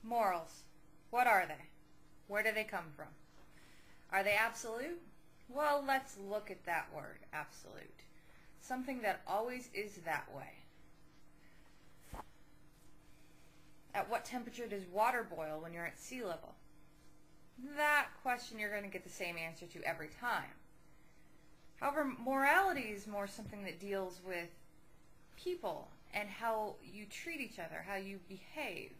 Morals. What are they? Where do they come from? Are they absolute? Well, let's look at that word, absolute. Something that always is that way. At what temperature does water boil when you're at sea level? That question you're going to get the same answer to every time. However, morality is more something that deals with people and how you treat each other, how you behave.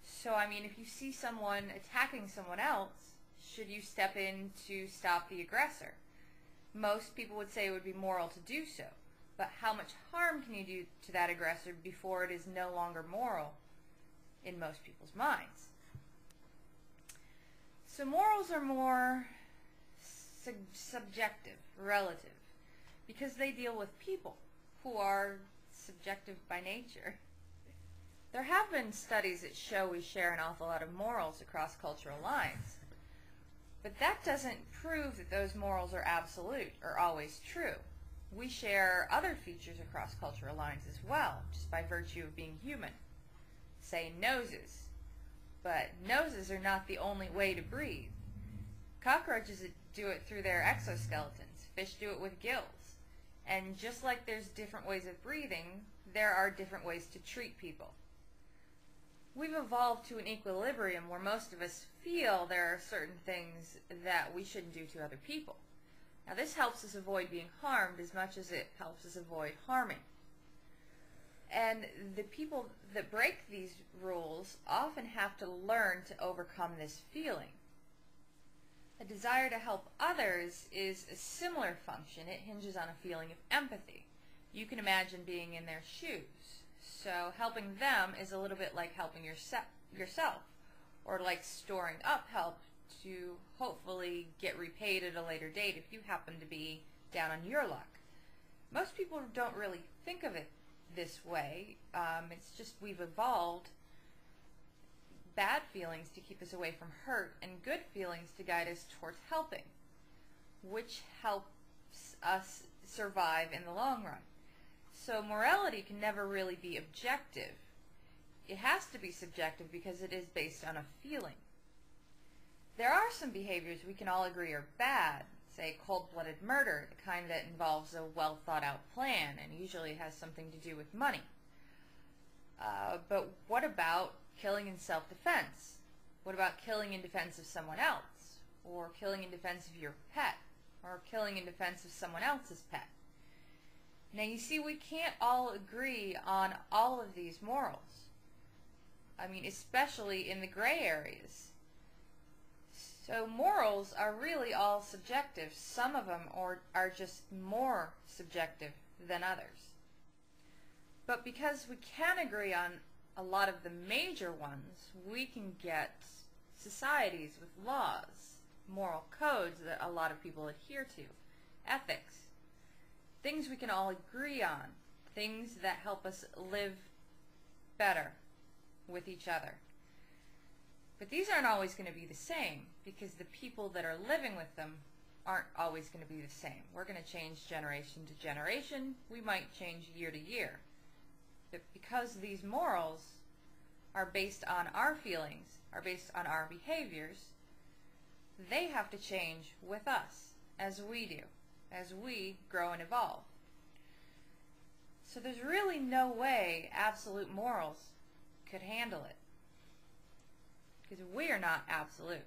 So, I mean, if you see someone attacking someone else, should you step in to stop the aggressor? Most people would say it would be moral to do so. But how much harm can you do to that aggressor before it is no longer moral in most people's minds? So morals are more subjective, relative, because they deal with people who are subjective by nature. There have been studies that show we share an awful lot of morals across cultural lines, but that doesn't prove that those morals are absolute or always true. We share other features across cultural lines as well, just by virtue of being human. Say noses, but noses are not the only way to breathe. Cockroaches do it through their exoskeletons. Fish do it with gills. And just like there's different ways of breathing, there are different ways to treat people. We've evolved to an equilibrium where most of us feel there are certain things that we shouldn't do to other people. Now this helps us avoid being harmed as much as it helps us avoid harming. And the people that break these rules often have to learn to overcome this feeling. A desire to help others is a similar function. It hinges on a feeling of empathy. You can imagine being in their shoes. So helping them is a little bit like helping yourself, or like storing up help to hopefully get repaid at a later date if you happen to be down on your luck. Most people don't really think of it this way. It's just we've evolved bad feelings to keep us away from hurt and good feelings to guide us towards helping, which helps us survive in the long run. So morality can never really be objective. It has to be subjective because it is based on a feeling. There are some behaviors we can all agree are bad, say cold-blooded murder, the kind that involves a well-thought-out plan and usually has something to do with money. But what about killing in self-defense? What about killing in defense of someone else? Or killing in defense of your pet? Or killing in defense of someone else's pet? Now you see, we can't all agree on all of these morals. I mean, especially in the gray areas. So morals are really all subjective. Some of them are just more subjective than others. But because we can agree on a lot of the major ones, we can get societies with laws, moral codes that a lot of people adhere to, ethics, things we can all agree on, things that help us live better with each other. But these aren't always going to be the same because the people that are living with them aren't always going to be the same. We're going to change generation to generation. We might change year to year. But because these morals are based on our feelings, are based on our behaviors, they have to change with us as we do, as we grow and evolve. So there's really no way absolute morals could handle it, because we are not absolute.